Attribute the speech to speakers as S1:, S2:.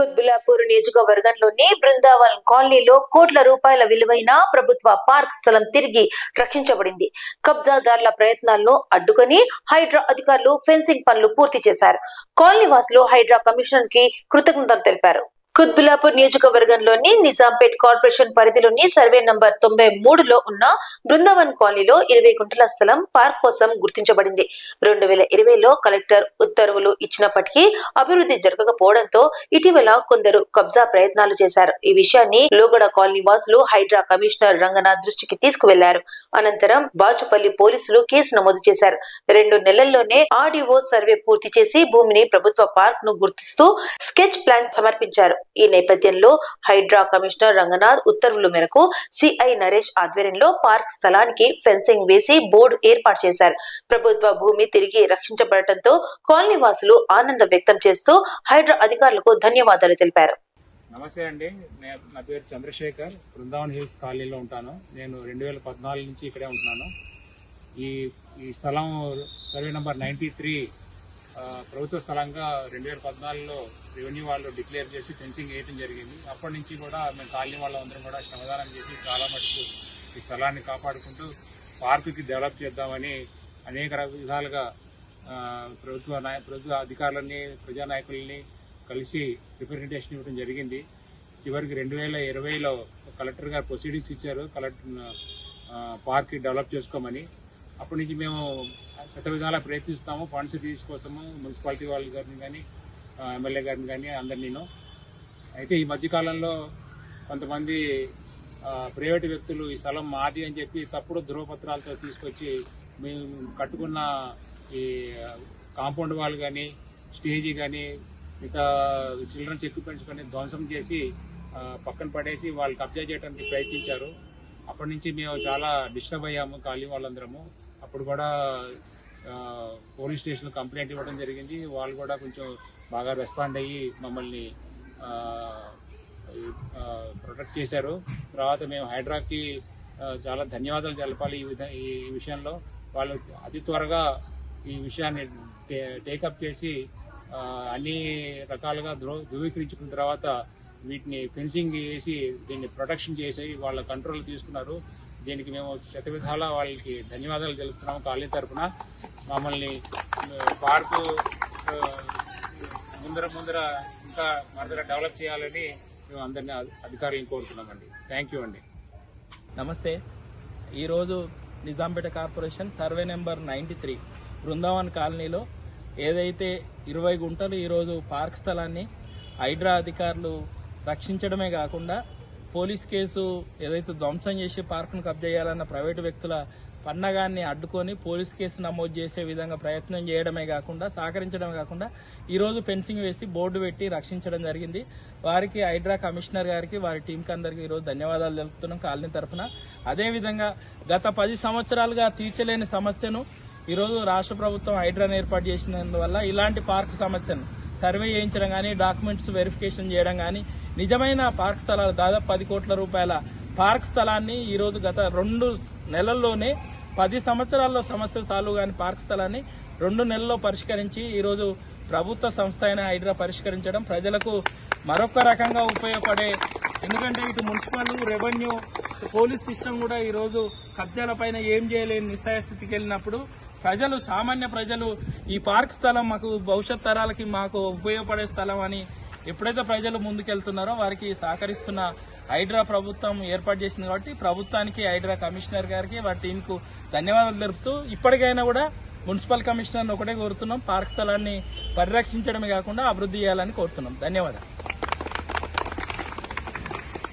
S1: కుత్బుల్లాపూర్ నియోజకవర్గంలోని బృందావన్ కాలనీలో కోట్ల రూపాయల విలువైన ప్రభుత్వ పార్క్ స్థలం తిరిగి రక్షించబడింది. కబ్జాదారుల ప్రయత్నాలను అడ్డుకొని హైడ్రా అధికారులు ఫెన్సింగ్ పనులు పూర్తి చేశారు. కాలనీ వాసులు హైడ్రా కమిషనర్ కి కృతజ్ఞతలు తెలిపారు. కుత్బుల్లాపూర్ నియోజకవర్గంలోని నిజాంపేట్ కార్పొరేషన్ పరిధిలోని సర్వే నంబర్ 93లో ఉన్న బృందావన్ కాలనీలో 20 గుంటల స్థలం పార్క్ కోసం గుర్తించబడింది. 2020లో కలెక్టర్ ఉత్తర్వులు ఇచ్చినప్పటికీ అభివృద్ధి జరగకపోవడంతో ఇటీవల కొందరు కబ్జా ప్రయత్నాలు చేశారు. ఈ విషయాన్ని లోగడ కాలనీ వాసులు హైడ్రా కమిషనర్ రంగనాథ్ దృష్టికి తీసుకువెళ్లారు. అనంతరం బాచుపల్లి పోలీసులు కేసు నమోదు చేశారు. 2 నెలల్లోనే ఆర్డీఓ సర్వే పూర్తి చేసి భూమిని ప్రభుత్వ పార్క్ ను గుర్తిస్తూ స్కెచ్ ప్లాన్ సమర్పించారు. ఈ నేపథ్యంలో హైడ్రా కమిషనర్ రంగనాథ్ ఉత్తర్వుల మేరకు సిఐ నరేష్ ఆధ్వర్యంలో పార్క్ స్థలానికి ఫెన్సింగ్ వేసి బోర్డు ఏర్పాటు చేశారు. ప్రభుత్వ భూమి తిరిగి రక్షించబడటంతో కాలనీ వాసులు ఆనందం వ్యక్తం చేస్తూ హైడ్రా అధికారులకు ధన్యవాదాలు తెలిపారు.
S2: నమస్తే అండి, నా పేరు చంద్రశేఖర్. బృందావన్ హిల్స్ కాలనీలో ఉంటాను. నేను 2014 నుంచి ఇక్కడే ఉంటున్నాను. ఈ స్థలం సర్వే నంబర్ 93 ప్రభుత్వ స్థలంగా 2014లో రెవెన్యూ వాళ్ళు డిక్లేర్ చేసి ఫెన్సింగ్ వేయడం జరిగింది. అప్పటి నుంచి కూడా మేము కాలనీ వాళ్ళందరం కూడా శ్రమదానం చేసి చాలా మటుకు ఈ స్థలాన్ని కాపాడుకుంటూ పార్కుకి డెవలప్ చేద్దామని అనేక విధాలుగా ప్రభుత్వ అధికారులని ప్రజానాయకులని కలిసి రిప్రజెంటేషన్ ఇవ్వడం జరిగింది. చివరికి 2020లో కలెక్టర్ గారు ప్రొసీడింగ్స్ ఇచ్చారు పార్క్ డెవలప్ చేసుకోమని. అప్పటి నుంచి మేము శతవిధాలా ప్రయత్నిస్తాము ఫండ్స్ తీసుకోసము మున్సిపాలిటీ వాళ్ళ గారిని కానీ ఎమ్మెల్యే గారిని కానీ అందరినీ. అయితే ఈ మధ్యకాలంలో కొంతమంది ప్రైవేటు వ్యక్తులు ఈ స్థలం మాది అని చెప్పి తప్పుడు ధృవపత్రాలతో తీసుకొచ్చి మేము కట్టుకున్న ఈ కాంపౌండ్ వాల్ కానీ స్టేజీ కానీ మిగతా చిల్డ్రన్స్ ఎక్విప్మెంట్స్ కానీ ధ్వంసం చేసి పక్కన పడేసి వాళ్ళు కబ్జా చేయడానికి ప్రయత్నించారు. అప్పటి నుంచి మేము చాలా డిస్టర్బ్ అయ్యాము కాలనీ వాళ్ళందరము. అప్పుడు కూడా పోలీస్ స్టేషన్లో కంప్లైంట్ ఇవ్వడం జరిగింది. వాళ్ళు కూడా కొంచెం బాగా రెస్పాండ్ అయ్యి మమ్మల్ని ప్రొటెక్ట్ చేశారు. తర్వాత మేము హైడ్రాకి చాలా ధన్యవాదాలు తెలపాలి. ఈ విషయంలో వాళ్ళు అతి త్వరగా ఈ విషయాన్ని టేకప్ చేసి అన్ని రకాలుగా ధృవీకరించుకున్న తర్వాత వీటిని ఫెన్సింగ్ వేసి దీన్ని ప్రొటెక్షన్ చేసి వాళ్ళ కంట్రోల్ తీసుకున్నారు. దీనికి మేము శతవిధాలా వాళ్ళకి ధన్యవాదాలు తెలుపుతున్నాము. కాలనీ తరఫున మమ్మల్ని పార్కు ముందర ఇంకా మరింత డెవలప్ చేయాలని మేము అందరినీ అధికారులను కోరుతున్నామండి. థ్యాంక్ యూ అండి.
S3: నమస్తే. ఈరోజు Nizampet corporation survey number 93 Brindavan కాలనీలో ఏదైతే 20 గుంటలు ఈరోజు పార్క్ స్థలాన్ని హైడ్రా అధికారులు రక్షించడమే కాకుండా పోలీస్ కేసు ఏదైతే ధ్వంసం చేసి పార్కును కబ్జా చేయాలన్న ప్రైవేటు వ్యక్తుల పన్నగాన్ని అడ్డుకొని పోలీస్ కేసు నమోదు చేసే విధంగా ప్రయత్నం చేయడమే కాకుండా సహకరించడమే కాకుండా ఈరోజు ఫెన్సింగ్ వేసి బోర్డు పెట్టి రక్షించడం జరిగింది. వారికి హైడ్రా కమిషనర్ గారికి వారి టీంకి అందరికీ ఈరోజు ధన్యవాదాలు తెలుపుతున్నాం కాలనీ తరఫున. అదేవిధంగా గత 10 సంవత్సరాలుగా తీర్చలేని సమస్యను ఈరోజు రాష్ట్ర ప్రభుత్వం హైడ్రాను ఏర్పాటు చేసినందువల్ల ఇలాంటి పార్క్ సమస్యను సర్వే చేయించడం కానీ డాక్యుమెంట్స్ వెరిఫికేషన్ చేయడం కానీ నిజమైన పార్క్ స్థలాలు దాదాపు 10 కోట్ల రూపాయల పార్క్ స్థలాన్ని ఈరోజు గత 2 నెలల్లోనే 10 సంవత్సరాల్లో సమస్య సాల్వ్ కాని పార్క్ స్థలాన్ని 2 నెలల్లో పరిష్కరించి ఈరోజు ప్రభుత్వ సంస్థ అయిన హైడ్రా పరిష్కరించడం ప్రజలకు మరొక రకంగా ఉపయోగపడే. ఎందుకంటే ఇటు మున్సిపల్ రెవెన్యూ పోలీస్ సిస్టమ్ కూడా ఈరోజు కబ్జాల పైన ఏం చేయలేని నిస్సాయ స్థితికి వెళ్ళినప్పుడు సామాన్య ప్రజలు ఈ పార్క్ స్థలం మాకు భవిష్యత్ తరాలకి మాకు ఉపయోగపడే స్థలం అని ఎప్పుడైతే ప్రజలు ముందుకెళ్తున్నారో వారికి సహకరిస్తున్న హైడ్రా ప్రభుత్వం ఏర్పాటు చేసింది. కాబట్టి ప్రభుత్వానికి హైడ్రా కమిషనర్ గారికి వారి టీంకు ధన్యవాదాలు తెలుపుతూ ఇప్పటికైనా కూడా మున్సిపల్ కమిషనర్ని ఒకటే కోరుతున్నాం, పార్క్ స్థలాన్ని పరిరక్షించడమే కాకుండా అభివృద్ధి చేయాలని కోరుతున్నాం. ధన్యవాదాలు.